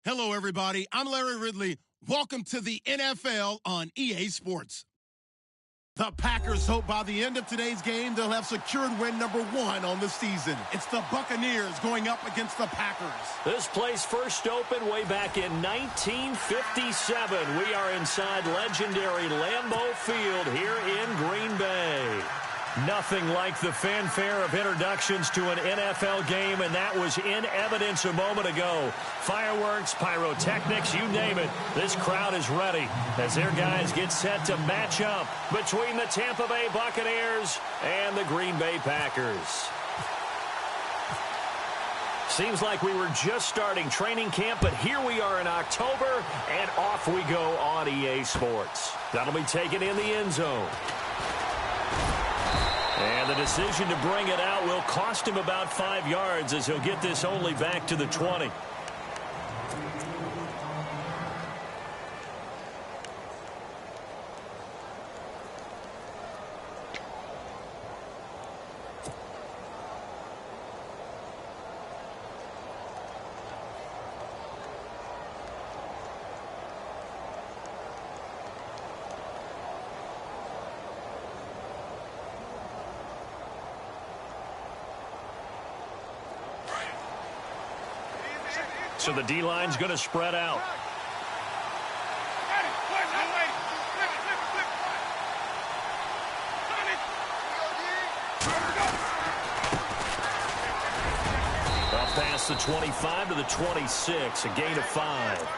Hello, everybody. I'm Larry Ridley. Welcome to the NFL on EA Sports. The Packers hope by the end of today's game they'll have secured win number 1 on the season. It's the Buccaneers going up against the Packers. This place first opened way back in 1957. We are inside legendary Lambeau Field here in Green Bay. Nothing like the fanfare of introductions to an NFL game, and that was in evidence a moment ago. Fireworks, pyrotechnics, you name it. This crowd is ready as their guys get set to match up between the Tampa Bay Buccaneers and the Green Bay Packers. Seems like we were just starting training camp, but here we are in October, and off we go on EA Sports. That'll be taken in the end zone. And the decision to bring it out will cost him about 5 yards as he'll get this only back to the 20. So the D-line's going to spread out. Up past the 25 to the 26, a gain of 5.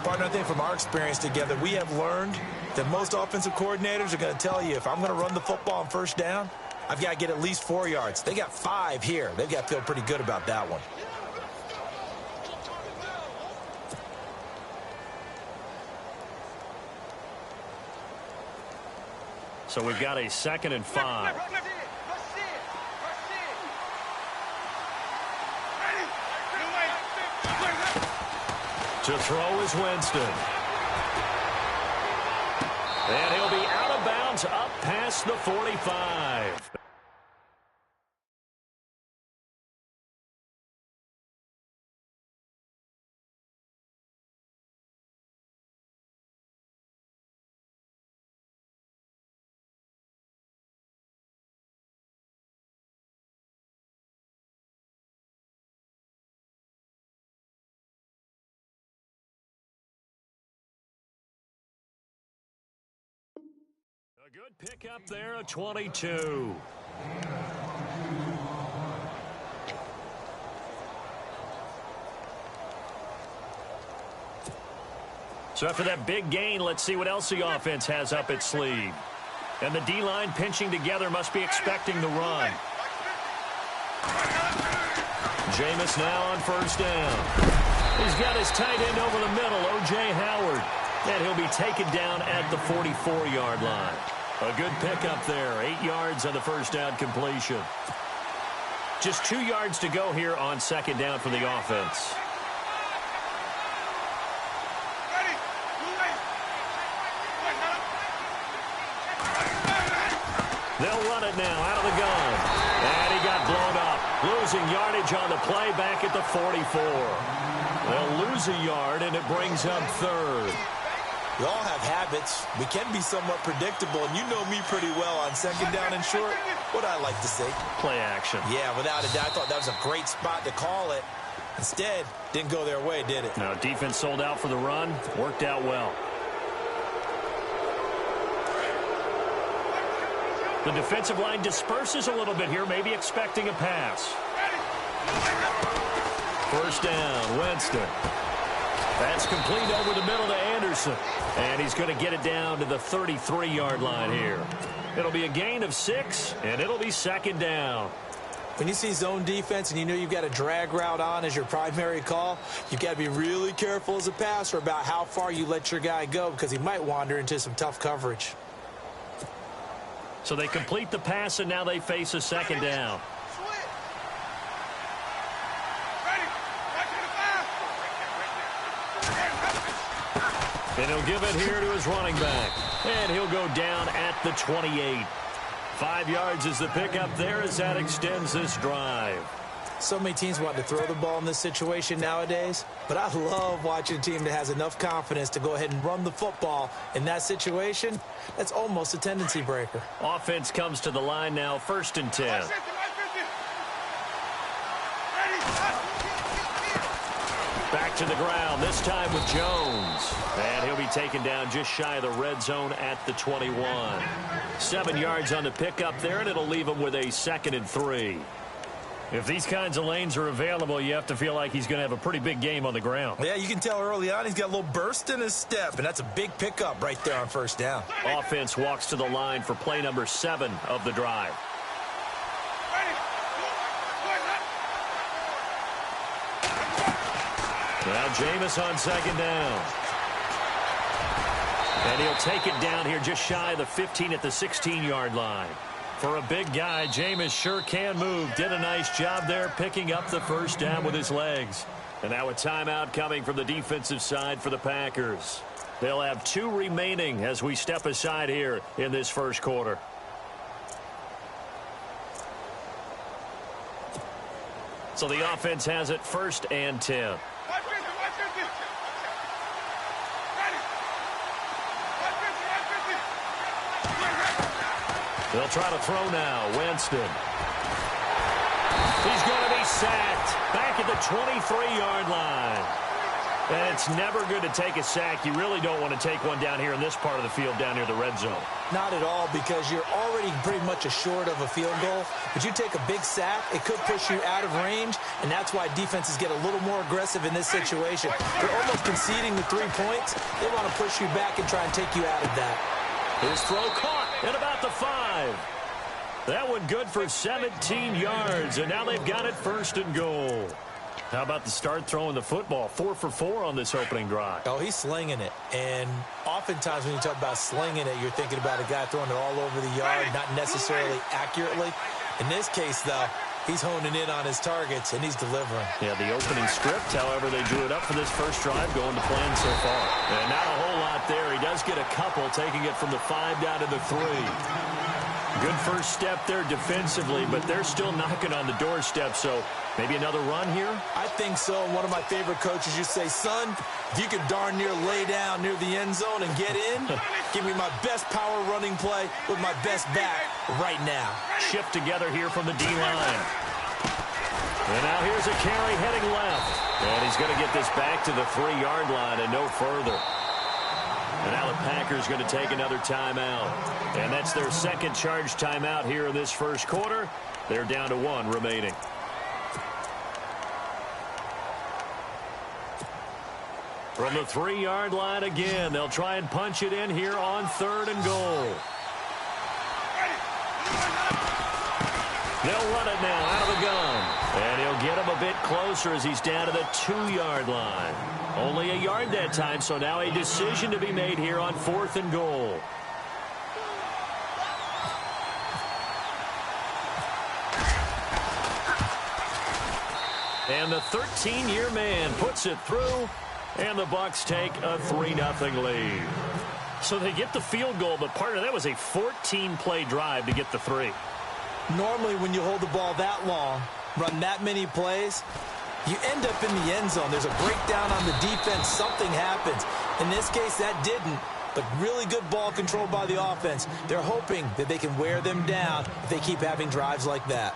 Partner, I think from our experience together, we have learned that most offensive coordinators are going to tell you, if I'm going to run the football on first down, I've got to get at least 4 yards. They got 5 here. They've got to feel pretty good about that one. So we've got a 2nd and 5. To throw is Winston. And he'll be out of bounds up past the 45. A good pickup there, a 22. So after that big gain, let's see what else the offense has up its sleeve. And the D-line pinching together must be expecting the run. Jameis now on first down. He's got his tight end over the middle, O.J. Howard. And he'll be taken down at the 44-yard line. A good pickup there. 8 yards on the first down completion. Just 2 yards to go here on second down for the offense. They'll run it now out of the gun. And he got blown up. Losing yardage on the play back at the 44. They'll lose a yard, and it brings up 3rd. We all have habits. We can be somewhat predictable, and you know me pretty well on second down and short. What I like to say? Play action. Yeah, without a doubt. I thought that was a great spot to call it. Instead, didn't go their way, did it? No, defense sold out for the run. Worked out well. The defensive line disperses a little bit here, maybe expecting a pass. First down, Winston. That's complete over the middle to Anderson. And he's going to get it down to the 33-yard line here. It'll be a gain of 6, and it'll be second down. When you see zone defense and you know you've got a drag route on as your primary call, you've got to be really careful as a passer about how far you let your guy go because he might wander into some tough coverage. So they complete the pass, and now they face a second down. And he'll give it here to his running back. And he'll go down at the 28. 5 yards is the pickup there as that extends this drive. So many teams want to throw the ball in this situation nowadays, but I love watching a team that has enough confidence to go ahead and run the football. In that situation, that's almost a tendency breaker. Offense comes to the line now, 1st and 10. Back to the ground, this time with Jones. And he'll be taken down just shy of the red zone at the 21. 7 yards on the pickup there, and it'll leave him with a 2nd and 3. If these kinds of lanes are available, you have to feel like he's going to have a pretty big game on the ground. Yeah, you can tell early on he's got a little burst in his step, and that's a big pickup right there on 1st down. Offense walks to the line for play number 7 of the drive. Now Jameis on 2nd down. And he'll take it down here just shy of the 15 at the 16-yard line. For a big guy, Jameis sure can move. Did a nice job there picking up the 1st down with his legs. And now a timeout coming from the defensive side for the Packers. They'll have 2 remaining as we step aside here in this 1st quarter. So the offense has it 1st and 10. They'll try to throw now. Winston. He's going to be sacked back at the 23-yard line. And it's never good to take a sack. You really don't want to take one down here in this part of the field down near the red zone. Not at all, because you're already pretty much short of a field goal. But you take a big sack, it could push you out of range, and that's why defenses get a little more aggressive in this situation. They're almost conceding the 3 points. They want to push you back and try and take you out of that. His throw caught at about the 5. That one good for 17 yards, and now they've got it 1st and goal. How about the start throwing the football? 4 for 4 on this opening drive. Oh, he's slinging it. And oftentimes when you talk about slinging it, you're thinking about a guy throwing it all over the yard, not necessarily accurately. In this case, though, he's honing in on his targets, and he's delivering. Yeah, the opening script, however, they drew it up for this 1st drive, going to plan so far. And not a whole lot there. He does get a couple, taking it from the 5 down to the 3. Good 1st step there defensively, but they're still knocking on the doorstep, so maybe another run here? I think so. And one of my favorite coaches used to say, son, if you could darn near lay down near the end zone and get in, give me my best power running play with my best back right now. Shift together here from the D-line. And now here's a carry heading left. And he's going to get this back to the 3-yard line and no further. And now the Packers going to take another timeout. And that's their 2nd charge timeout here in this 1st quarter. They're down to 1 remaining. From the 3-yard line again, they'll try and punch it in here on 3rd and goal. They'll run it now out of the gun. And he'll get him a bit closer as he's down to the 2-yard line. Only a yard that time, so now a decision to be made here on 4th and goal. And the 13-year man puts it through, and the Bucs take a 3-0 lead. So they get the field goal, but part of that was a 14-play drive to get the 3. Normally when you hold the ball that long, run that many plays, you end up in the end zone. There's a breakdown on the defense. Something happens. In this case, that didn't. But really good ball control by the offense. They're hoping that they can wear them down if they keep having drives like that.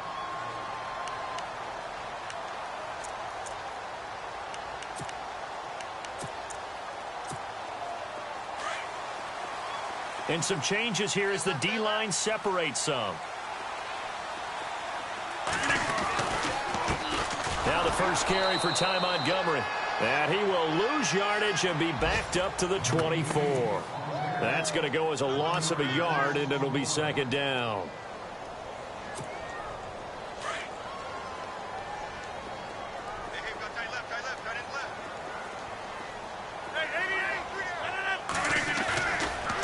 And some changes here as the D-line separates some. Now the first carry for Ty Montgomery. And he will lose yardage and be backed up to the 24. That's going to go as a loss of a yard, and it'll be 2nd down.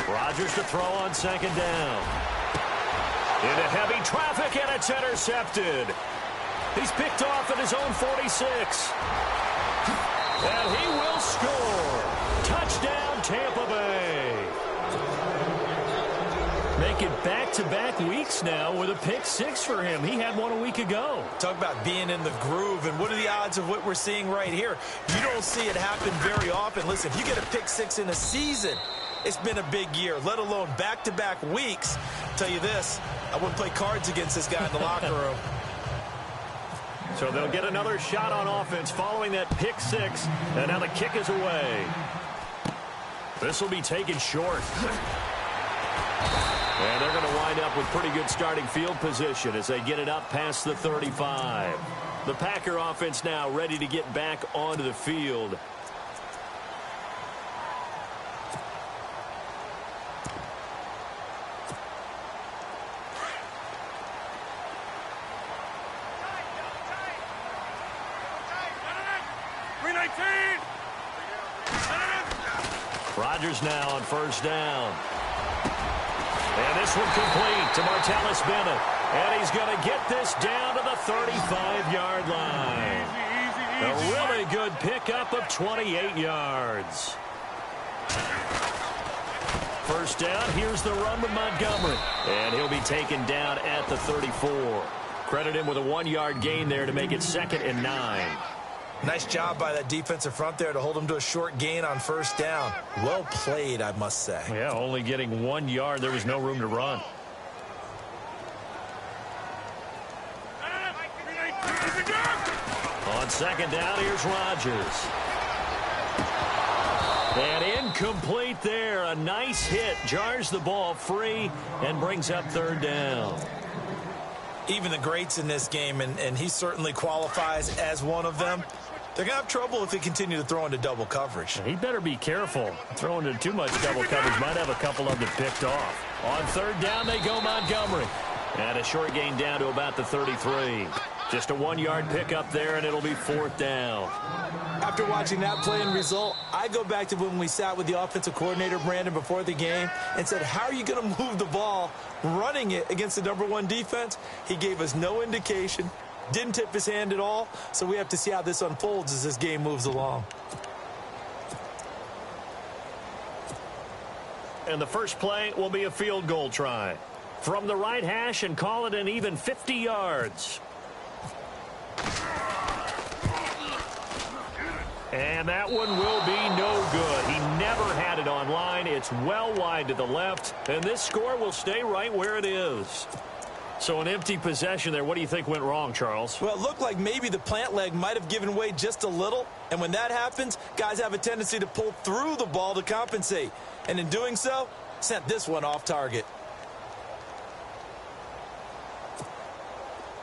Rodgers to throw on 2nd down. Into heavy traffic, and it's intercepted. He's picked off at his own 46. And he will score. Touchdown, Tampa Bay. Make it back-to-back weeks now with a pick six for him. He had one a week ago. Talk about being in the groove, and what are the odds of what we're seeing right here? You don't see it happen very often. Listen, if you get a pick six in a season, it's been a big year, let alone back-to-back weeks. I'll tell you this, I wouldn't play cards against this guy in the locker room. So they'll get another shot on offense following that pick six, and now the kick is away. This will be taken short. And they're going to wind up with pretty good starting field position as they get it up past the 35. The Packer offense now ready to get back onto the field. Rodgers now on first down. And this one complete to Martellus Bennett. And he's going to get this down to the 35-yard line. A really good pickup of 28 yards. First down, here's the run to Montgomery. And he'll be taken down at the 34. Credit him with a 1-yard gain there to make it 2nd and 9. Nice job by that defensive front there to hold him to a short gain on first down. Well played, I must say. Yeah, only getting 1 yard. There was no room to run. On second down, here's Rodgers. And incomplete there. A nice hit. Jars the ball free and brings up 3rd down. Even the greats in this game, and he certainly qualifies as one of them, they're going to have trouble if they continue to throw into double coverage. He better be careful. Throwing into too much double coverage might have a couple of them picked off. On 3rd down, they go Montgomery. And a short gain down to about the 33. Just a 1-yard pickup there, and it'll be 4th down. After watching that play and result, I go back to when we sat with the offensive coordinator, Brandon, before the game and said, how are you going to move the ball running it against the #1 defense? He gave us no indication, didn't tip his hand at all, so we have to see how this unfolds as this game moves along. And the first play will be a field goal try. From the right hash and call it an even 50 yards. And that one will be no good. He never had it on line. It's well wide to the left, and this score will stay right where it is. So an empty possession there. What do you think went wrong, Charles? Well, it looked like maybe the plant leg might have given way just a little, and when that happens, guys have a tendency to pull through the ball to compensate, and in doing so, sent this one off target.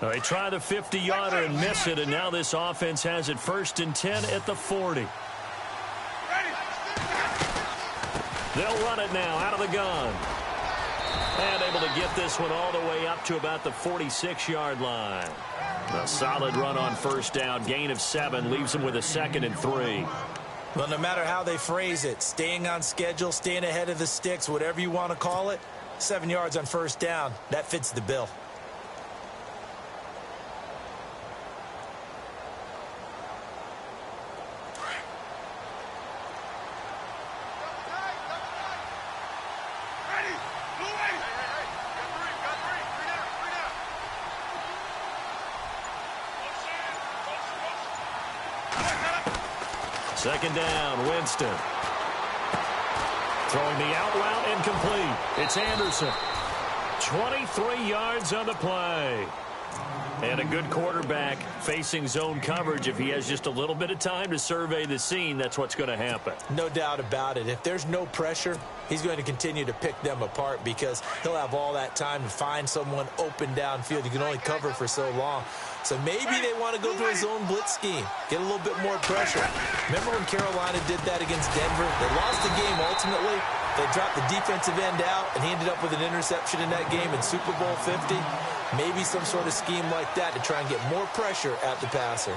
They try the 50-yarder and miss it, and now this offense has it 1st and 10 at the 40. They'll run it now out of the gun. And able to get this one all the way up to about the 46-yard line. A solid run on first down. Gain of 7 leaves him with a 2nd and 3. Well, no matter how they phrase it, staying on schedule, staying ahead of the sticks, whatever you want to call it, 7 yards on first down, that fits the bill. Second down, Winston. Throwing the out route incomplete. It's Anderson. 23 yards on the play. And a good quarterback facing zone coverage. If he has just a little bit of time to survey the scene, that's what's going to happen. No doubt about it. If there's no pressure, he's going to continue to pick them apart because he'll have all that time to find someone open downfield. You can only cover for so long. So maybe they want to go to a zone blitz scheme, get a little bit more pressure. Remember when Carolina did that against Denver? They lost the game ultimately. They dropped the defensive end out, and he ended up with an interception in that game in Super Bowl 50. Maybe some sort of scheme like that to try and get more pressure at the passer.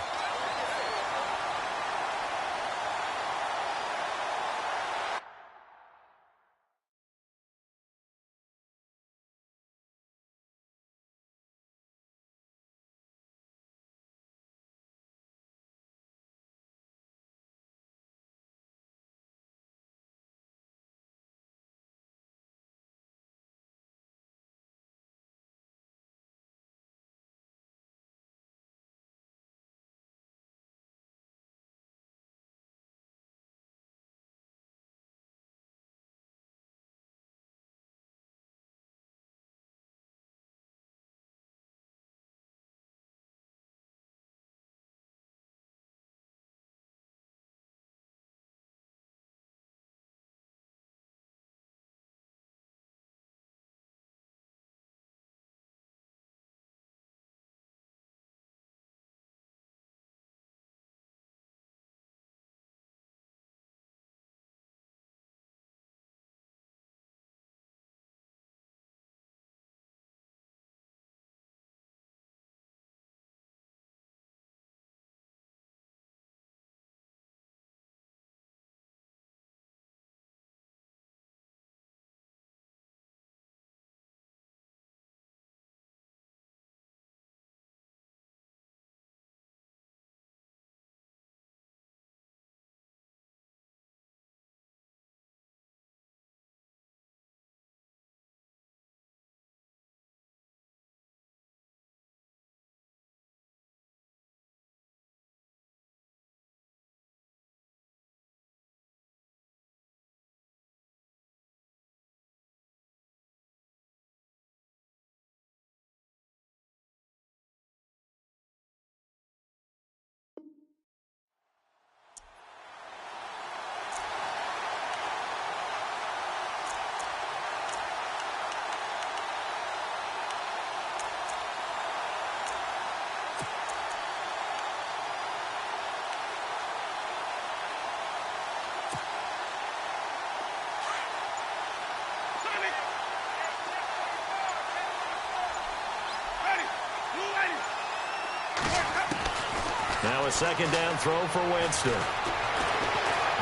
a second down throw for Winston.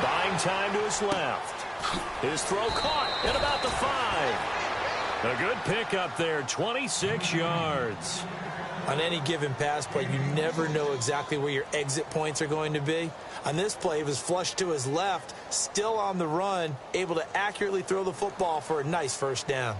Buying time to his left. His throw caught at about the 5. A good pickup there, 26 yards. On any given pass play, you never know exactly where your exit points are going to be. On this play, he was flushed to his left, still on the run, able to accurately throw the football for a nice first down.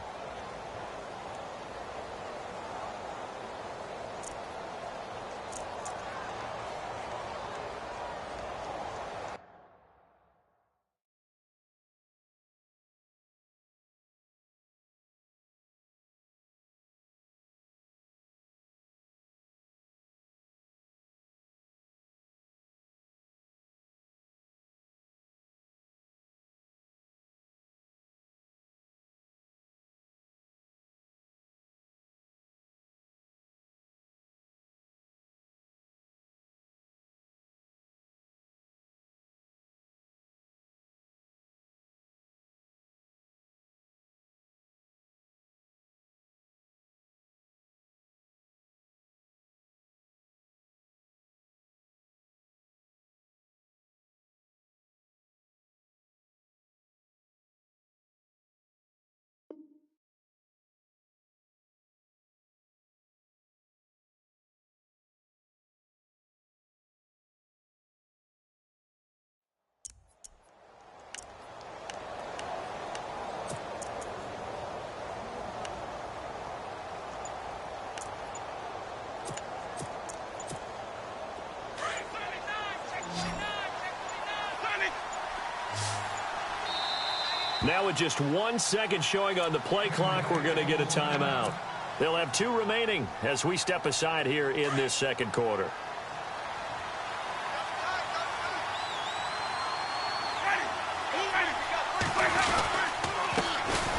Now with just 1 second showing on the play clock, we're going to get a timeout. They'll have 2 remaining as we step aside here in this second quarter.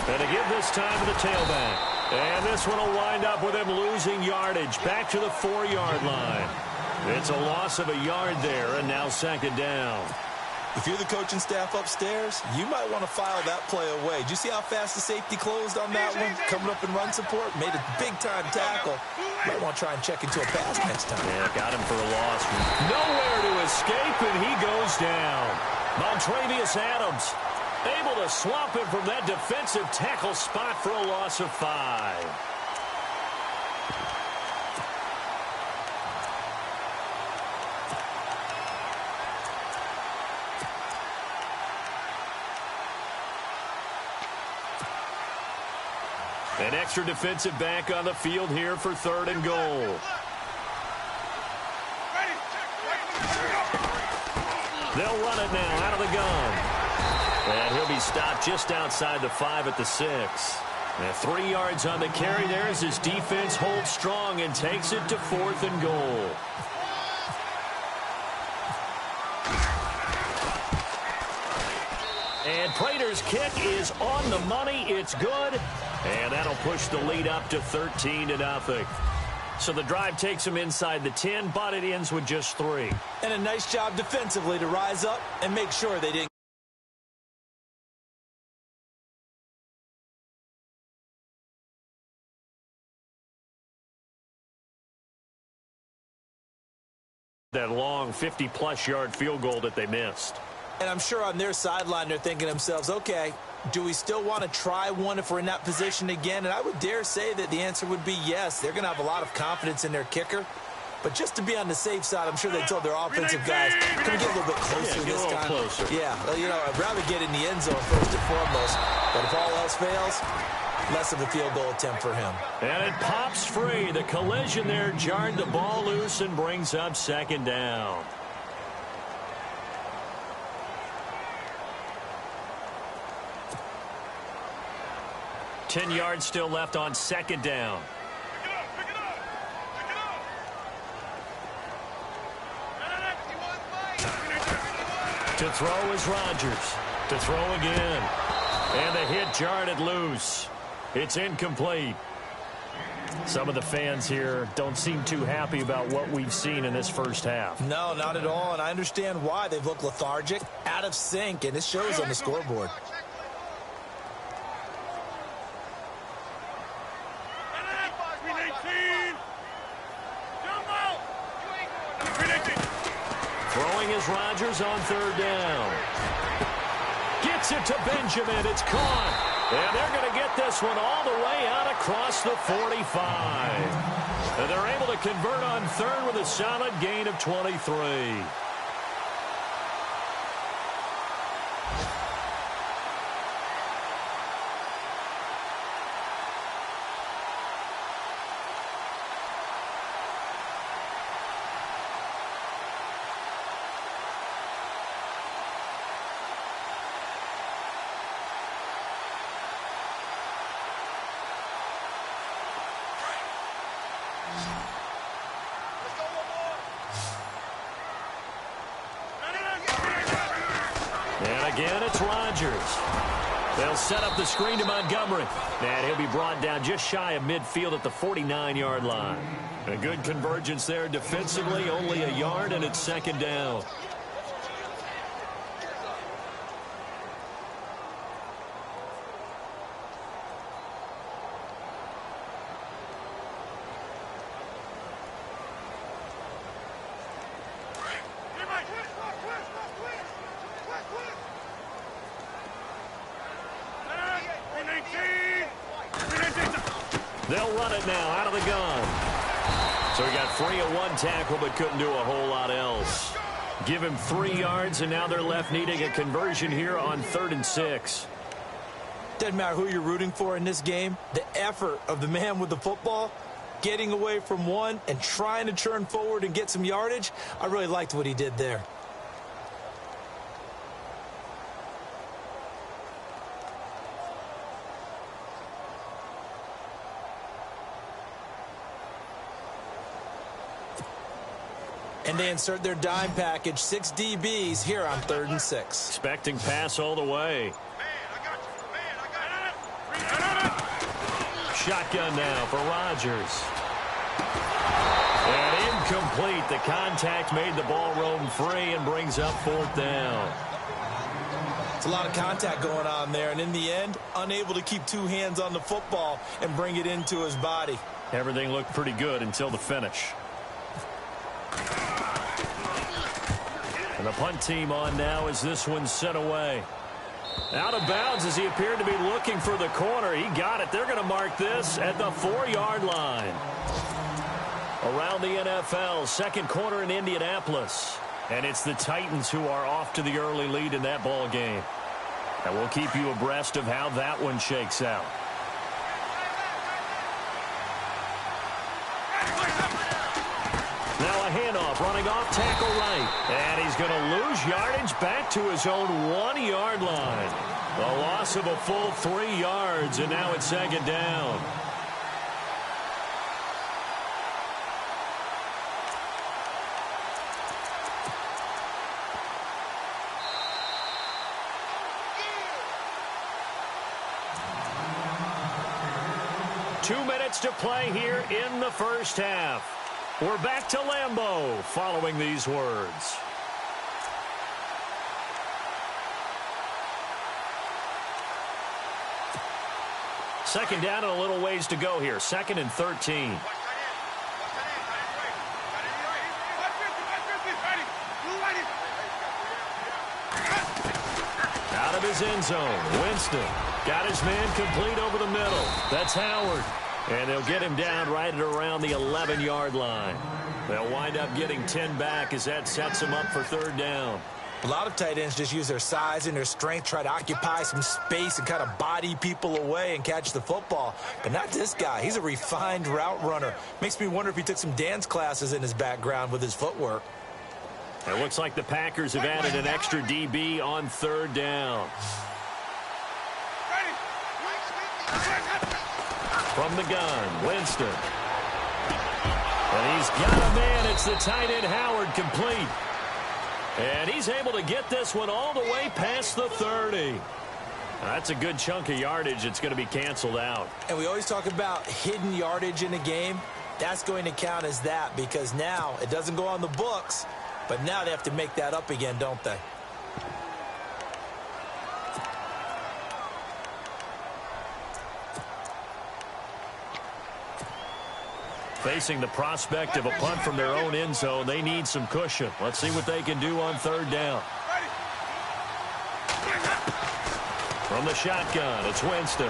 And to give this time to the tailback. And this one will wind up with him losing yardage back to the 4-yard line. It's a loss of a yard there, and now second down. If you're the coaching staff upstairs, you might want to file that play away. Did you see how fast the safety closed on that one? Coming up in run support, made a big-time tackle. Might want to try and check into a pass next time. Yeah, got him for a loss. Nowhere to escape, and he goes down. Montravius Adams able to swamp him from that defensive tackle spot for a loss of 5. An extra defensive back on the field here for 3rd and goal. They'll run it now out of the gun. And he'll be stopped just outside the 5 at the 6. And 3 yards on the carry there as his defense holds strong and takes it to 4th and goal. And Prater's kick is on the money. It's good. And that'll push the lead up to 13-0. So the drive takes them inside the 10, but it ends with just 3. And a nice job defensively to rise up and make sure they didn't. That long 50-plus yard field goal that they missed. And I'm sure on their sideline they're thinking to themselves, okay, do we still want to try one if we're in that position again? And I would dare say that the answer would be yes. They're going to have a lot of confidence in their kicker. But just to be on the safe side, I'm sure they told their offensive guys, can we get a little bit closer this time? Closer. Yeah, well, you know, I'd rather get in the end zone first and foremost. But if all else fails, less of a field goal attempt for him. And it pops free. The collision there jarred the ball loose and brings up second down. Ten yards still left on second down. To throw is Rodgers. To throw again. And the hit jarred it loose. It's incomplete. Some of the fans here don't seem too happy about what we've seen in this first half. No, not at all, and I understand why. They've looked lethargic, out of sync, and it shows on the scoreboard. Throwing is Rodgers on third down. Gets it to Benjamin. It's caught. And they're going to get this one all the way out across the 45. And they're able to convert on third with a solid gain of 23. And again, it's Rodgers. They'll set up the screen to Montgomery. And he'll be brought down just shy of midfield at the 49-yard line. A good convergence there defensively, only a yard, and it's second down. They'll run it now out of the gun. So he got free of one tackle but couldn't do a whole lot else. Give him 3 yards, and now they're left needing a conversion here on 3rd and 6. Doesn't matter who you're rooting for in this game. The effort of the man with the football, getting away from one and trying to churn forward and get some yardage, I really liked what he did there. And they insert their dime package, 6 DBs here on 3rd and 6. Expecting pass all the way. Shotgun now for Rodgers. And incomplete. The contact made the ball roam free and brings up 4th down. It's a lot of contact going on there, and in the end, unable to keep 2 hands on the football and bring it into his body. Everything looked pretty good until the finish. And the punt team on now as this one's sent away. Out of bounds as he appeared to be looking for the corner. He got it. They're going to mark this at the 4-yard line. Around the NFL, second quarter in Indianapolis. And it's the Titans who are off to the early lead in that ball game. And we'll keep you abreast of how that one shakes out. Now a handoff, running off tackle right. And he's going to lose yardage back to his own 1-yard line. A loss of a full 3 yards, and now it's second down. Two minutes to play here in the first half. We're back to Lambeau following these words. Second down and a little ways to go here. 2nd and 13. Out of his end zone, Winston got his man complete over the middle. That's Howard. And they'll get him down right at around the 11-yard line. They'll wind up getting 10 back as that sets them up for 3rd down. A lot of tight ends just use their size and their strength, try to occupy some space and kind of body people away and catch the football. But not this guy. He's a refined route runner. Makes me wonder if he took some dance classes in his background with his footwork. It looks like the Packers have added an extra DB on 3rd down. From the gun, Winston. And he's got a man. It's the tight end, Howard, complete. And he's able to get this one all the way past the 30. That's a good chunk of yardage. It's going to be canceled out. And we always talk about hidden yardage in a game. That's going to count as that because now it doesn't go on the books, but now they have to make that up again, don't they? Facing the prospect of a punt from their own end zone, they need some cushion. Let's see what they can do on third down. From the shotgun, it's Winston.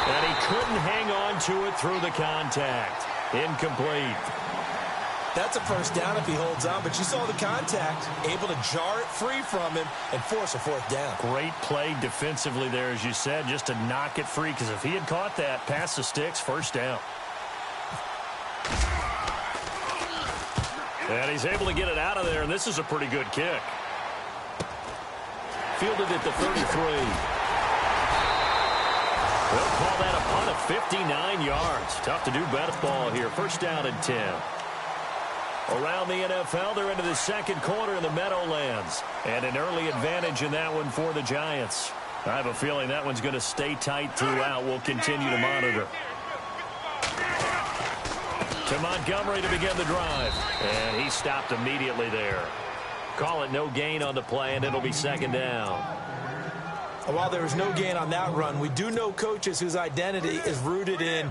And he couldn't hang on to it through the contact. Incomplete. That's a first down if he holds on, but you saw the contact, able to jar it free from him and force a fourth down. Great play defensively there, as you said, just to knock it free, because if he had caught that, past the sticks, first down. And he's able to get it out of there, and this is a pretty good kick. Fielded at the 33. They'll call that a punt of 59 yards. Tough to do best ball here. First down and 10. Around the NFL, they're into the second quarter in the Meadowlands. And an early advantage in that one for the Giants. I have a feeling that one's going to stay tight throughout. We'll continue to monitor. To Montgomery to begin the drive. And he stopped immediately there. Call it no gain on the play, and it'll be second down. While there was no gain on that run, we do know coaches whose identity is rooted in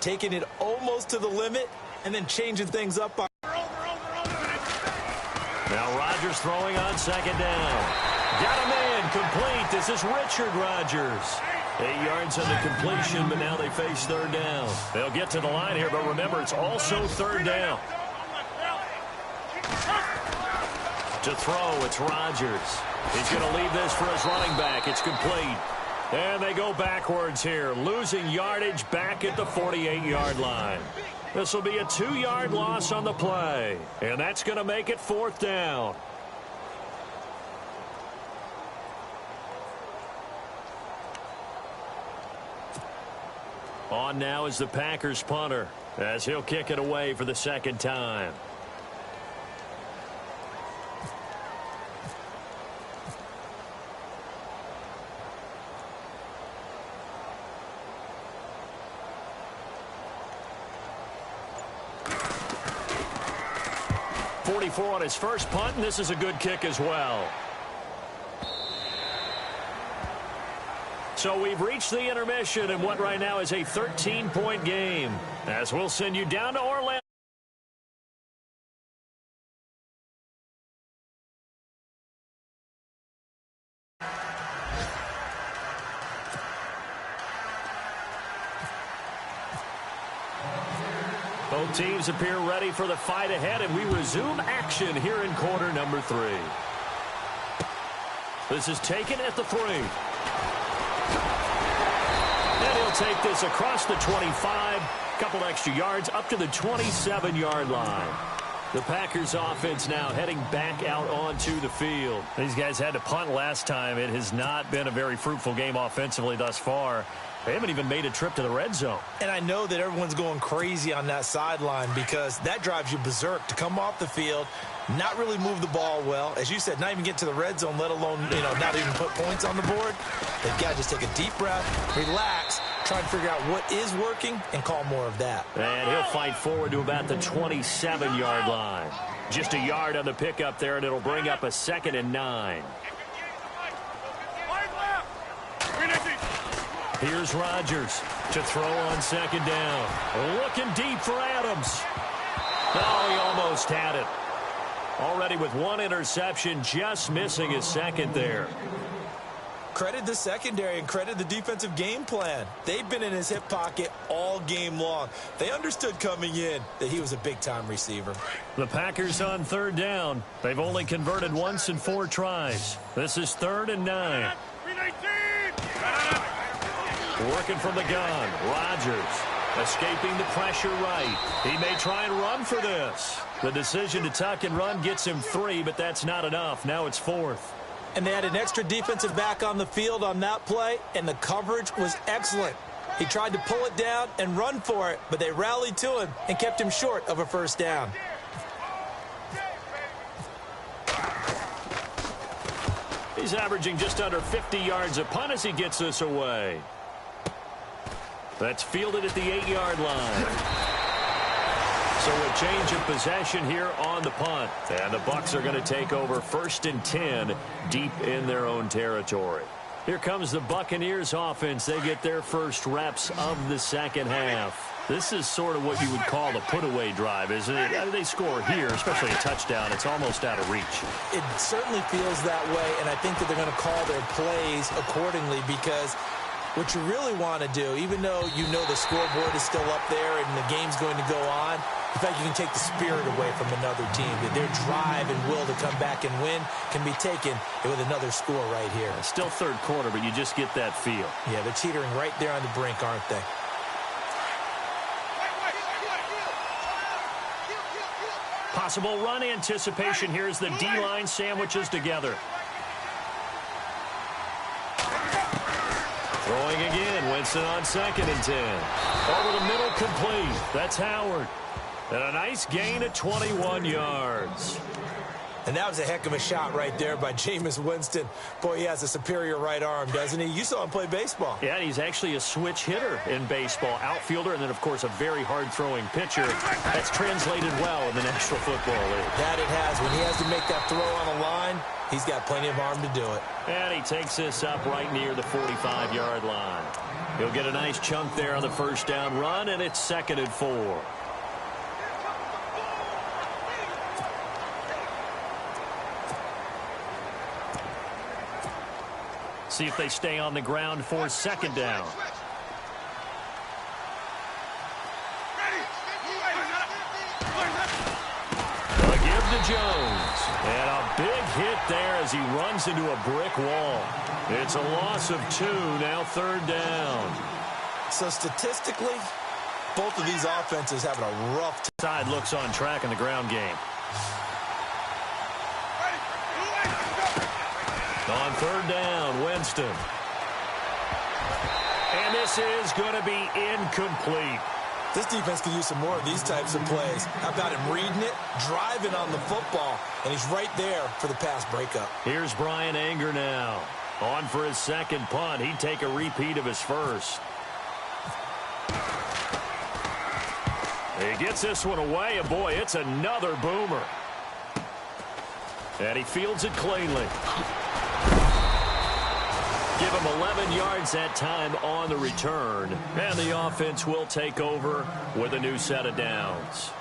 taking it almost to the limit and then changing things up. Now Rodgers throwing on second down. Got a man complete. This is Richard Rodgers. 8 yards on the completion, but now they face third down. They'll get to the line here, but remember, it's also third down. To throw, it's Rodgers. He's going to leave this for his running back. It's complete. And they go backwards here, losing yardage back at the 48-yard line. This will be a 2-yard loss on the play. And that's going to make it fourth down. On now is the Packers punter, as he'll kick it away for the second time. On his first punt, and this is a good kick as well. So we've reached the intermission in what right now is a 13-point game, as we'll send you down to Orlando. Both teams appear ready for the fight ahead, and we resume action here in quarter number 3. This is taken at the 3. And he'll take this across the 25, couple extra yards up to the 27-yard line. The Packers offense now heading back out onto the field. These guys had to punt last time. It has not been a very fruitful game offensively thus far. They haven't even made a trip to the red zone. And I know that everyone's going crazy on that sideline because that drives you berserk to come off the field, not really move the ball well. As you said, not even get to the red zone, let alone, not even put points on the board. They've got to just take a deep breath, relax, try to figure out what is working, and call more of that. And he'll fight forward to about the 27-yard line. Just a yard on the pickup there, and it'll bring up a 2nd and 9. Here's Rodgers to throw on second down. Looking deep for Adams. Oh, he almost had it. Already with one interception, just missing his second there. Credit the secondary and credit the defensive game plan. They've been in his hip pocket all game long. They understood coming in that he was a big-time receiver. The Packers on third down. They've only converted once in 4 tries. This is 3rd and 9. Working from the gun, Rodgers escaping the pressure right. He may try and run for this. The decision to tuck and run gets him 3, but that's not enough. Now it's 4th. And they had an extra defensive back on the field on that play, and the coverage was excellent. He tried to pull it down and run for it, but they rallied to him and kept him short of a first down. He's averaging just under 50 yards a punt as he gets this away. That's fielded at the 8-yard line. So a change of possession here on the punt. And the Bucs are going to take over 1st and 10 deep in their own territory. Here comes the Buccaneers offense. They get their first reps of the second half. This is sort of what you would call the put-away drive, isn't it? They score here, especially a touchdown. It's almost out of reach. It certainly feels that way, and I think that they're going to call their plays accordingly because what you really want to do, even though you know the scoreboard is still up there and the game's going to go on, in fact, you can take the spirit away from another team. Their drive and will to come back and win can be taken with another score right here. Still third quarter, but you just get that feel. Yeah, they're teetering right there on the brink, aren't they? Possible run anticipation. Here's the D-line sandwiches together. Throwing again. Winston on 2nd and 10. Over the middle, complete. That's Howard. And a nice gain of 21 yards. And that was a heck of a shot right there by Jameis Winston. Boy, he has a superior right arm, doesn't he? You saw him play baseball. Yeah, he's actually a switch hitter in baseball. Outfielder, and then, of course, a very hard-throwing pitcher. That's translated well in the National Football League. That it has. When he has to make that throw on the line, he's got plenty of arm to do it. And he takes this up right near the 45-yard line. He'll get a nice chunk there on the first down run, and it's 2nd and 4. See if they stay on the ground for 2nd down. They'll give to Jones. And a big hit there as he runs into a brick wall. It's a loss of 2, now 3rd down. So statistically, both of these offenses having a rough time. Side looks on track in the ground game. On 3rd down, Winston. And this is going to be incomplete. This defense could use some more of these types of plays. How about him reading it, driving on the football, and he's right there for the pass breakup. Here's Brian Anger now. On for his 2nd punt. He'd take a repeat of his first. He gets this one away, and boy, it's another boomer. And he fields it cleanly. Give him 11 yards that time on the return. And the offense will take over with a new set of downs.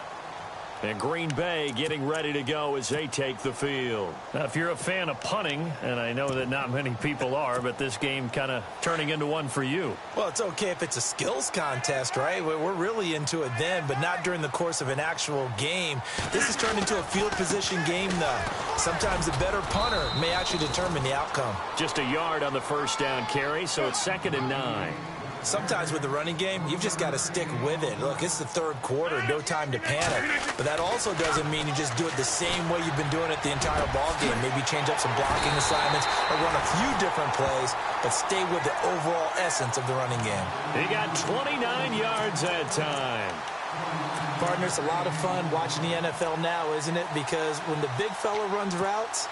And Green Bay getting ready to go as they take the field. Now, if you're a fan of punting, and I know that not many people are, but this game kind of turning into one for you. Well, it's okay if it's a skills contest, right? We're really into it then, but not during the course of an actual game. This has turned into a field position game, though. Sometimes a better punter may actually determine the outcome. Just a yard on the first down carry, so it's 2nd and 9. Sometimes with the running game, you've just got to stick with it. Look, it's the 3rd quarter, no time to panic. But that also doesn't mean you just do it the same way you've been doing it the entire ball game. Maybe change up some blocking assignments or run a few different plays, but stay with the overall essence of the running game. He got 29 yards that time. Partner, it's a lot of fun watching the NFL now, isn't it? Because when the big fella runs routes,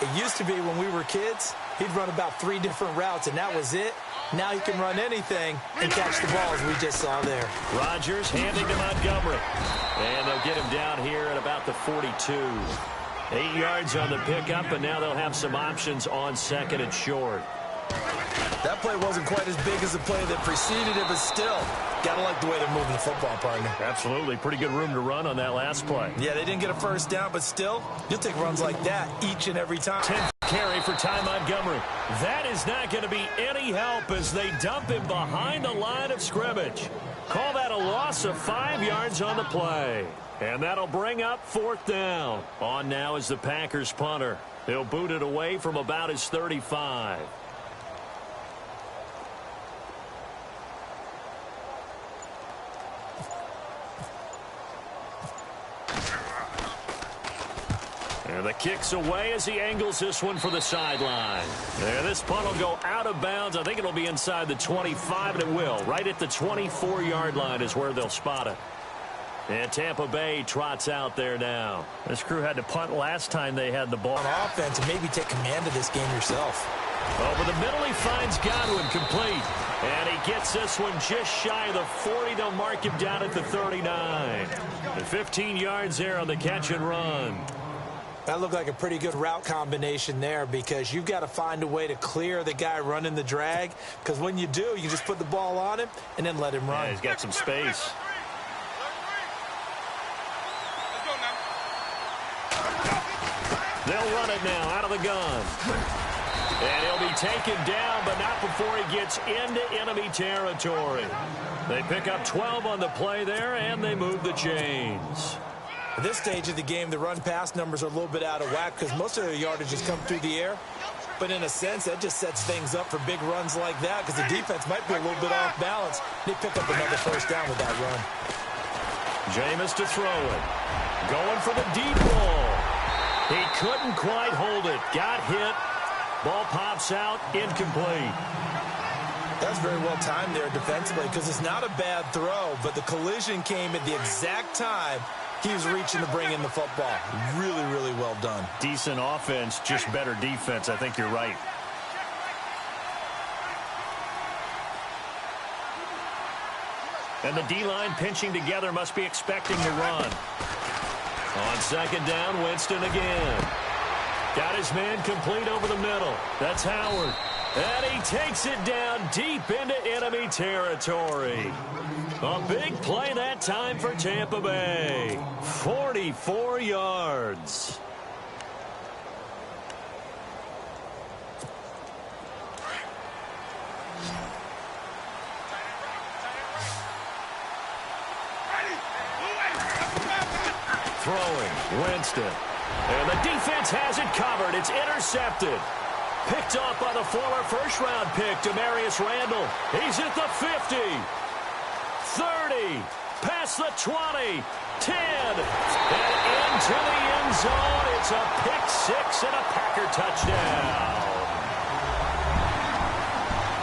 it used to be when we were kids, he'd run about 3 different routes, and that was it. Now he can run anything and catch the balls we just saw there. Rodgers handing to Montgomery. And they'll get him down here at about the 42. 8 yards on the pickup, and now they'll have some options on 2nd and short. That play wasn't quite as big as the play that preceded it, but still, gotta like the way they're moving the football, partner. Absolutely. Pretty good room to run on that last play. Yeah, they didn't get a first down, but still, you'll take runs like that each and every time. 10th carry for Ty Montgomery. That is not going to be any help as they dump him behind the line of scrimmage. Call that a loss of 5 yards on the play. And that'll bring up 4th down. On now is the Packers punter. He'll boot it away from about his 35. And the kick's away as he angles this one for the sideline. And this punt will go out of bounds. I think it'll be inside the 25, and it will. Right at the 24-yard line is where they'll spot it. And Tampa Bay trots out there now. This crew had to punt last time they had the ball. On offense, and maybe take command of this game yourself. Over the middle, he finds Godwin complete. And he gets this one just shy of the 40. They'll mark him down at the 39. And 15 yards there on the catch and run. That looked like a pretty good route combination there because you've got to find a way to clear the guy running the drag because when you do, you just put the ball on him and then let him run. Yeah, he's got some space. They'll run it now out of the gun. And he'll be taken down, but not before he gets into enemy territory. They pick up 12 on the play there, and they move the chains. At this stage of the game, the run-pass numbers are a little bit out of whack because most of their yardage has come through the air. But in a sense, that just sets things up for big runs like that because the defense might be a little bit off balance. They pick up another first down with that run. Jameis to throw it. Going for the deep ball. He couldn't quite hold it. Got hit. Ball pops out. Incomplete. That's very well timed there defensively because it's not a bad throw, but the collision came at the exact time he was reaching to bring in the football. Really, really well done. Decent offense, just better defense. I think you're right. And the D-line pinching together must be expecting to run. On second down, Winston again. Got his man complete over the middle. That's Howard. And he takes it down deep into enemy territory. A big play that time for Tampa Bay. 44 yards. Throwing, Winston. And the defense has it covered. It's intercepted. Picked off by the former first-round pick, Demarius Randall. He's at the 50. 30. Past the 20. 10. And into the end zone. It's a pick six and a Packer touchdown.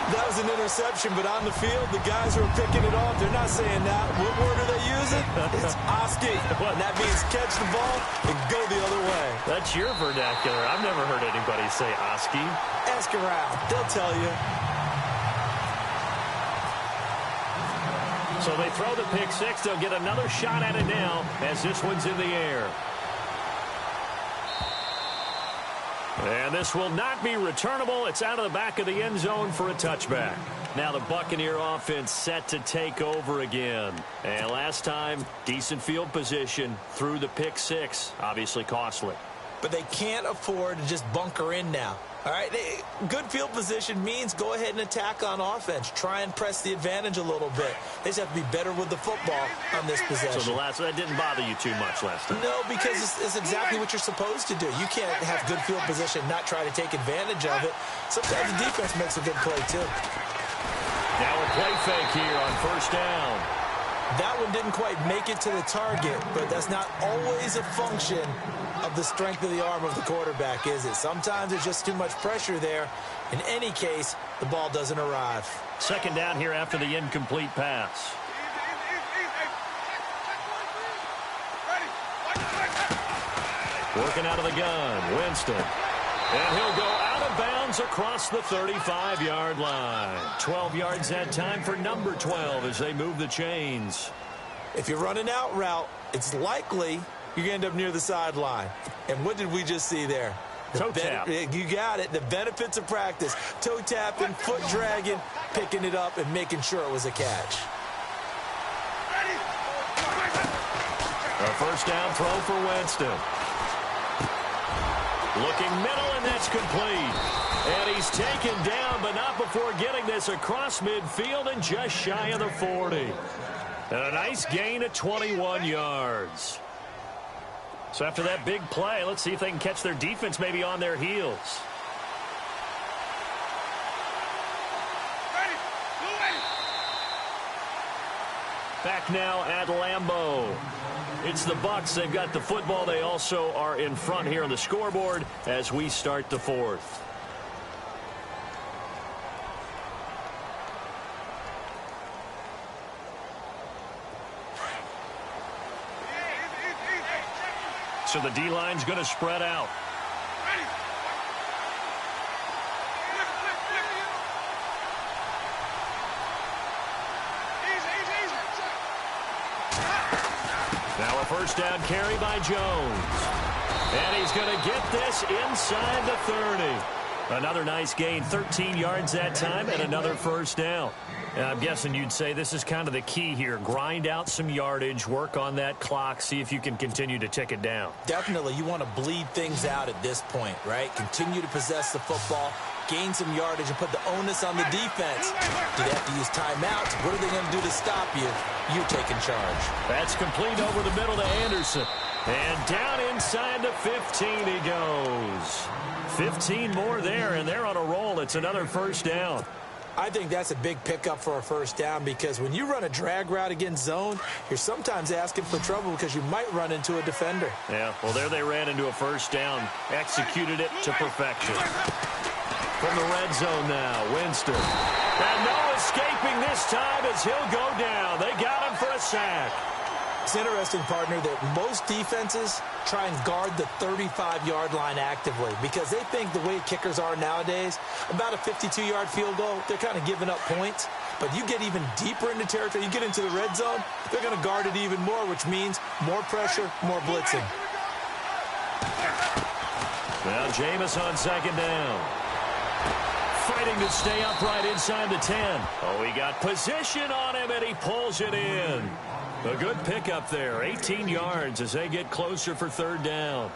That was an interception, but on the field, the guys who are picking it off, they're not saying that. What word are they using? It's Oski. And that means catch the ball and go the other way. That's your vernacular. I've never heard anybody say Oski. Ask around. They'll tell you. So they throw the pick six. They'll get another shot at it now as this one's in the air. And this will not be returnable. It's out of the back of the end zone for a touchback. Now the Buccaneer offense set to take over again. And last time, decent field position through the pick six. Obviously costly. But they can't afford to just bunker in now. All right, good field position means go ahead and attack on offense. Try and press the advantage a little bit. They just have to be better with the football on this possession. So that didn't bother you too much last time? No, because it's exactly what you're supposed to do. You can't have good field position, not try to take advantage of it. Sometimes the defense makes a good play, too. Now a play fake here on first down. That one didn't quite make it to the target, but that's not always a function of the strength of the arm of the quarterback, is it? Sometimes there's just too much pressure there. In any case, the ball doesn't arrive. Second down here after the incomplete pass. Working out of the gun, Winston. And he'll go out of bounds across the 35-yard line. 12 yards that time for number 12 as they move the chains. If you're running out route, it's likely you're going to end up near the sideline. And what did we just see there? Toe tap. You got it. The benefits of practice. Toe tapping, foot dragging, picking it up, and making sure it was a catch. A first down throw for Winston. Looking middle, and that's complete. And he's taken down, but not before getting this across midfield and just shy of the 40. And a nice gain of 21 yards. So after that big play, let's see if they can catch their defense maybe on their heels. Back now at Lambeau. It's the Bucs. They've got the football. They also are in front here on the scoreboard as we start the fourth. So the D-line's going to spread out. Now a first down carry by Jones. And he's going to get this inside the 30. Another nice gain, 13 yards that time, and another first down. And I'm guessing you'd say this is kind of the key here. Grind out some yardage, work on that clock, see if you can continue to tick it down. Definitely, you want to bleed things out at this point, right? Continue to possess the football, gain some yardage, and put the onus on the defense. Do they have to use timeouts? What are they going to do to stop you? You're taking charge. That's complete over the middle to Anderson. And down inside the 15 he goes. 15 more there, and they're on a roll. It's another first down. I think that's a big pickup for a first down because when you run a drag route against zone, you're sometimes asking for trouble because you might run into a defender. Yeah, well, there they ran into a first down. Executed it to perfection. From the red zone now, Winston. And no escaping this time as he'll go down. They got him for a sack. It's interesting, partner, that most defenses try and guard the 35-yard line actively because they think the way kickers are nowadays, about a 52-yard field goal, they're kind of giving up points. But you get even deeper into territory, you get into the red zone, they're going to guard it even more, which means more pressure, more blitzing. Now Jameis on second down. Fighting to stay upright inside the 10. Oh, he got position on him, and he pulls it in. A good pickup there, 18 yards as they get closer for third down.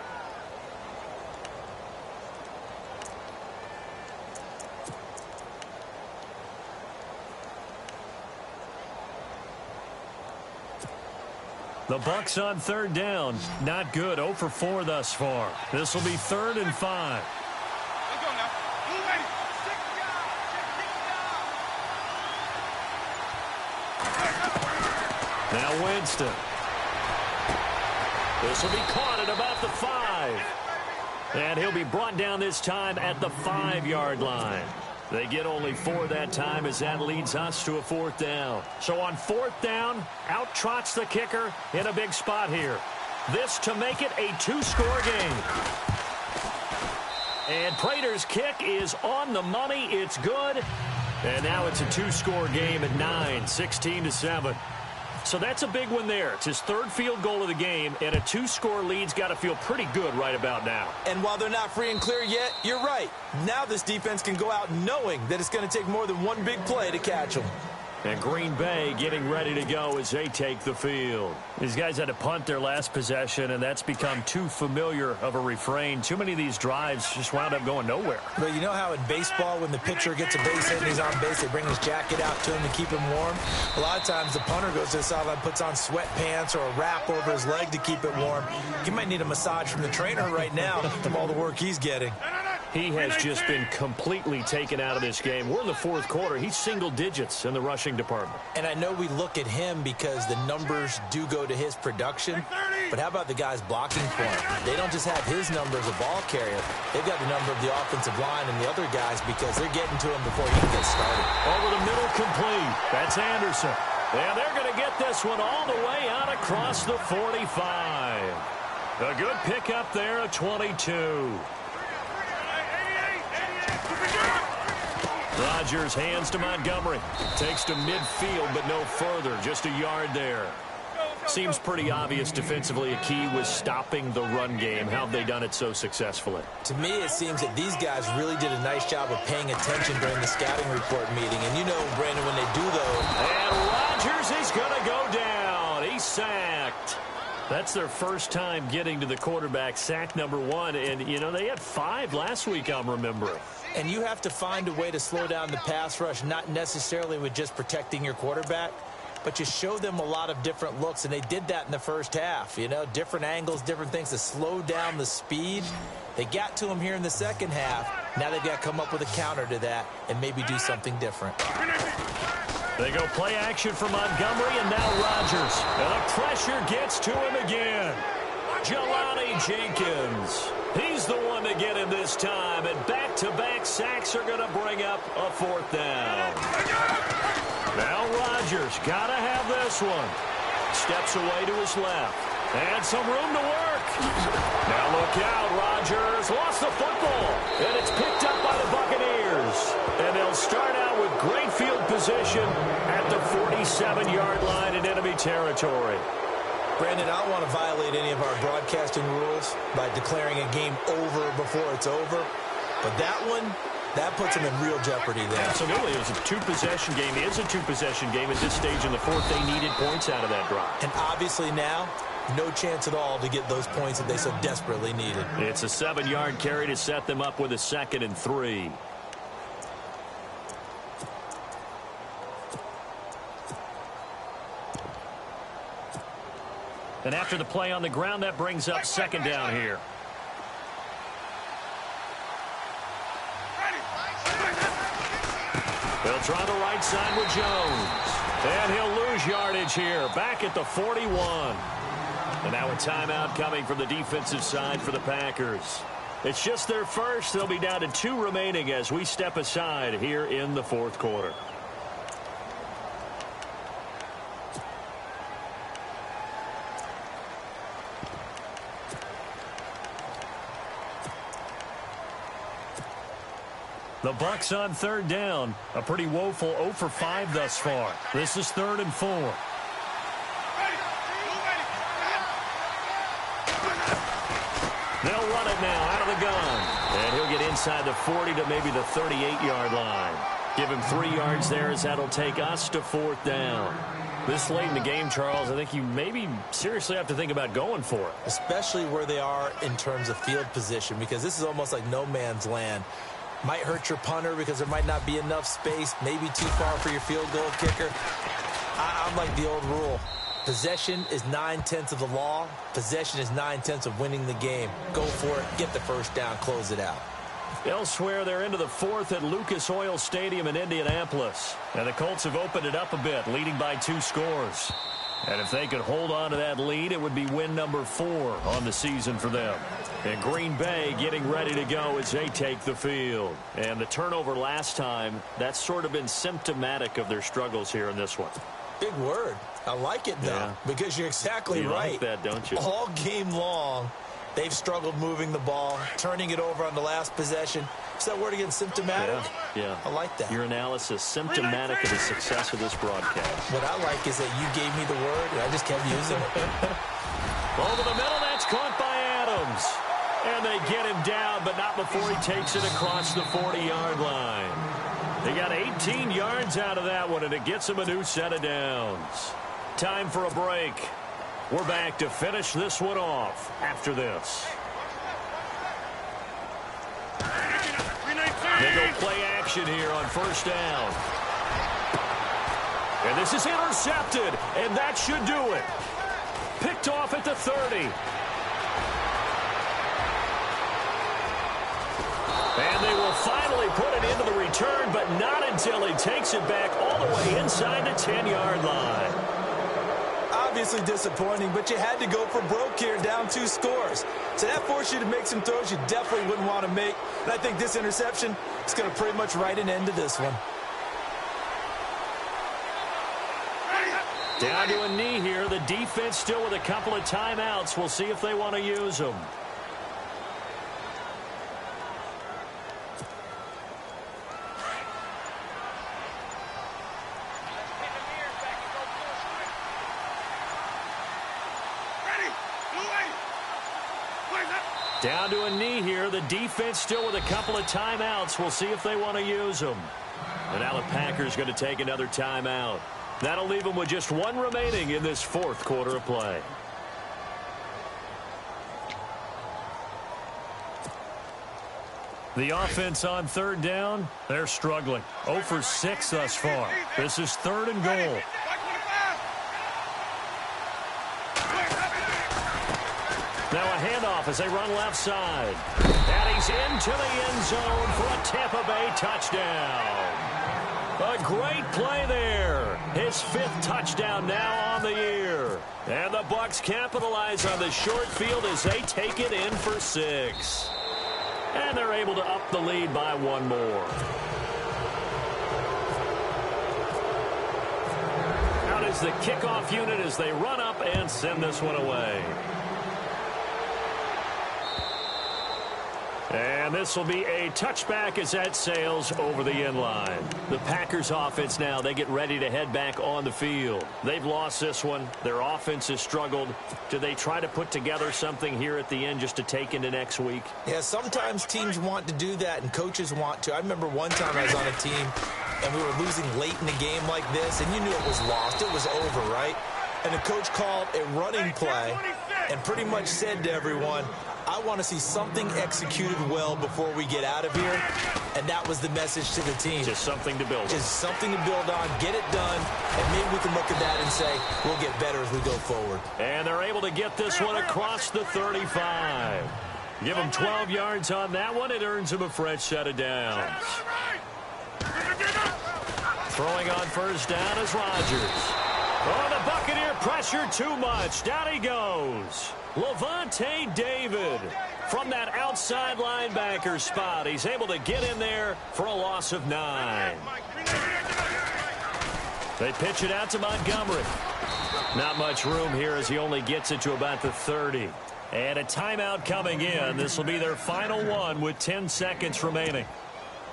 The Bucs on third down. Not good, 0 for 4 thus far. This will be 3rd and 5. Now Winston. This will be caught at about the 5. And he'll be brought down this time at the 5-yard line. They get only 4 that time as that leads us to a 4th down. So on 4th down, out trots the kicker in a big spot here. This to make it a 2-score game. And Prater's kick is on the money. It's good. And now it's a 2-score game at 9, 16-7. So that's a big one there. It's his 3rd field goal of the game, and a 2-score lead's got to feel pretty good right about now. And while they're not free and clear yet, you're right. Now this defense can go out knowing that it's going to take more than one big play to catch them. And Green Bay getting ready to go as they take the field. These guys had to punt their last possession, and that's become too familiar of a refrain. Too many of these drives just wound up going nowhere. But you know how in baseball, when the pitcher gets a base hit and he's on base, they bring his jacket out to him to keep him warm? A lot of times the punter goes to the sideline, puts on sweatpants or a wrap over his leg to keep it warm. He might need a massage from the trainer right now from all the work he's getting. He has just been completely taken out of this game. We're in the 4th quarter. He's single digits in the rushing department. And I know we look at him because the numbers do go to his production, but how about the guys blocking for him? They don't just have his number as a ball carrier. They've got the number of the offensive line and the other guys because they're getting to him before he can get started. Over the middle, complete. That's Anderson. And they're going to get this one all the way out across the 45. A good pickup there at 22. Rodgers hands to Montgomery. Takes to midfield, but no further. Just a yard there. Seems pretty obvious defensively a key was stopping the run game. How have they done it so successfully? To me, it seems that these guys really did a nice job of paying attention during the scouting report meeting. And you know, Brandon, when they do those... And Rodgers is going to go down. He's sacked. That's their first time getting to the quarterback, sack number 1. And, you know, they had 5 last week, I'm remembering. And you have to find a way to slow down the pass rush, not necessarily with just protecting your quarterback, but you show them a lot of different looks, and they did that in the first half. You know, different angles, different things to slow down the speed. They got to him here in the second half. Now they've got to come up with a counter to that and maybe do something different. They go play action for Montgomery, and now Rodgers. And the pressure gets to him again. Jelani Jenkins. He's the one to get him this time, and back-to-back sacks are going to bring up a 4th down. Now Rodgers got to have this one. Steps away to his left. And some room to work. Now look out, Rodgers lost the football, and it's picked up by the Buccaneers. And they'll start out with great field position at the 47-yard line in enemy territory. Brandon, I don't want to violate any of our broadcasting rules by declaring a game over before it's over. But that one, that puts them in real jeopardy there. Absolutely. It was a two-possession game. It is a two-possession game at this stage in the fourth. They needed points out of that drive. And obviously now, no chance at all to get those points that they so desperately needed. It's a 7-yard carry to set them up with a 2nd and 3. And after the play on the ground, that brings up 2nd down here. They'll try the right side with Jones. And he'll lose yardage here, back at the 41. And now a timeout coming from the defensive side for the Packers. It's just their first. They'll be down to 2 remaining as we step aside here in the fourth quarter. The Bucs on 3rd down. A pretty woeful 0 for 5 thus far. This is 3rd and 4. They'll run it now out of the gun. And he'll get inside the 40 to maybe the 38-yard line. Give him 3 yards there as that'll take us to 4th down. This late in the game, Charles, I think you maybe seriously have to think about going for it. Especially where they are in terms of field position, because this is almost like no man's land. Might hurt your punter because there might not be enough space, maybe too far for your field goal kicker. I'm like the old rule. Possession is 9/10 of the law. Possession is 9/10 of winning the game. Go for it, get the first down, close it out. Elsewhere, they're into the 4th at Lucas Oil Stadium in Indianapolis. And the Colts have opened it up a bit, leading by 2 scores. And if they could hold on to that lead, it would be win number 4 on the season for them. And Green Bay getting ready to go as they take the field. And the turnover last time, that's sort of been symptomatic of their struggles here in this one. Big word. I like it, though, because you're exactly right. You like that, don't you? All game long, they've struggled moving the ball, turning it over on the last possession. Is that word again, symptomatic? Yeah. I like that. Your analysis, symptomatic of the success of this broadcast. What I like is that you gave me the word, and I just kept using it. Over the middle, that's caught by Adams. And they get him down, but not before he takes it across the 40-yard line. They got 18 yards out of that one, and it gets them a new set of downs. Time for a break. We're back to finish this one off after this. They go play action here on 1st down. And this is intercepted, and that should do it. Picked off at the 30. And they will finally put it into the return, but not until he takes it back all the way inside the 10-yard line. Obviously disappointing, but you had to go for broke here, down 2 scores. So that forced you to make some throws you definitely wouldn't want to make. And I think this interception is going to pretty much write an end to this one. Down to a knee here. The defense still with a couple of timeouts. We'll see if they want to use them. Down to a knee here. The defense still with a couple of timeouts. We'll see if they want to use them. And now the Packers going to take another timeout. That'll leave them with just 1 remaining in this 4th quarter of play. The offense on 3rd down, they're struggling. 0 for 6 thus far. This is 3rd and goal. Now a handoff as they run left side. And he's into the end zone for a Tampa Bay touchdown. A great play there. His 5th touchdown now on the year. And the Bucs capitalize on the short field as they take it in for 6. And they're able to up the lead by 1 more. Out is the kickoff unit as they run up and send this one away. And this will be a touchback as that sails over the end line. The Packers offense now, they get ready to head back on the field. They've lost this one. Their offense has struggled. Do they try to put together something here at the end just to take into next week? Yeah, sometimes teams want to do that and coaches want to. I remember one time I was on a team and we were losing late in the game like this, and you knew it was lost. It was over, right? And the coach called a running play and pretty much said to everyone, I want to see something executed well before we get out of here. And that was the message to the team. Just something to build on. Just something to build on, get it done, and maybe we can look at that and say, we'll get better as we go forward. And they're able to get this one across the 35. Give them 12 yards on that one. It earns them a fresh set of downs. Throwing on first down is Rodgers. Oh, the Buccaneer pressure too much. Down he goes. Levante David from that outside linebacker spot. He's able to get in there for a loss of 9. They pitch it out to Montgomery. Not much room here as he only gets it to about the 30. And a timeout coming in. This will be their final one with 10 seconds remaining.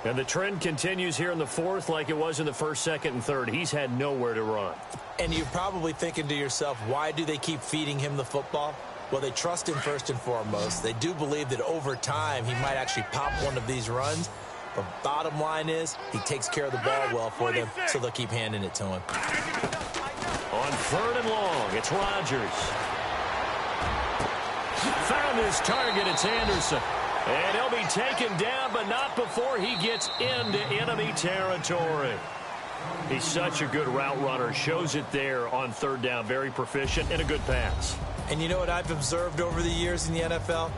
And the trend continues here in the fourth like it was in the first, second, and third. He's had nowhere to run. And you're probably thinking to yourself, why do they keep feeding him the football? Well, they trust him first and foremost. They do believe that over time he might actually pop one of these runs. But bottom line is he takes care of the ball well for them, so they'll keep handing it to him. On third and long, it's Rodgers. Found his target. It's Anderson. And he'll be taken down, but not before he gets into enemy territory. He's such a good route runner. Shows it there on third down. Very proficient and a good pass. And you know what I've observed over the years in the NFL?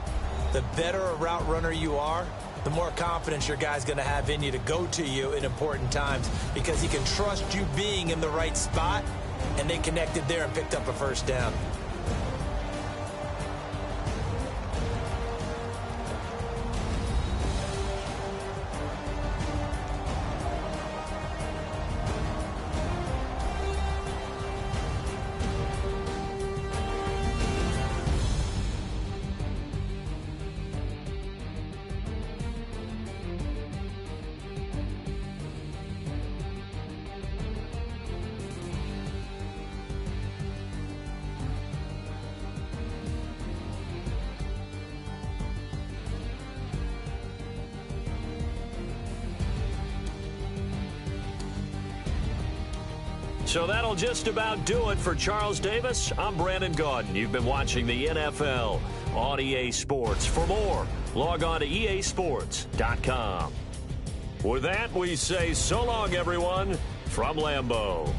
The better a route runner you are, the more confidence your guy's going to have in you to go to you in important times because he can trust you being in the right spot, and they connected there and picked up a first down. So that'll just about do it for Charles Davis. I'm Brandon Gaudin. You've been watching the NFL on EA Sports. For more, log on to easports.com. With that, we say so long, everyone, from Lambeau.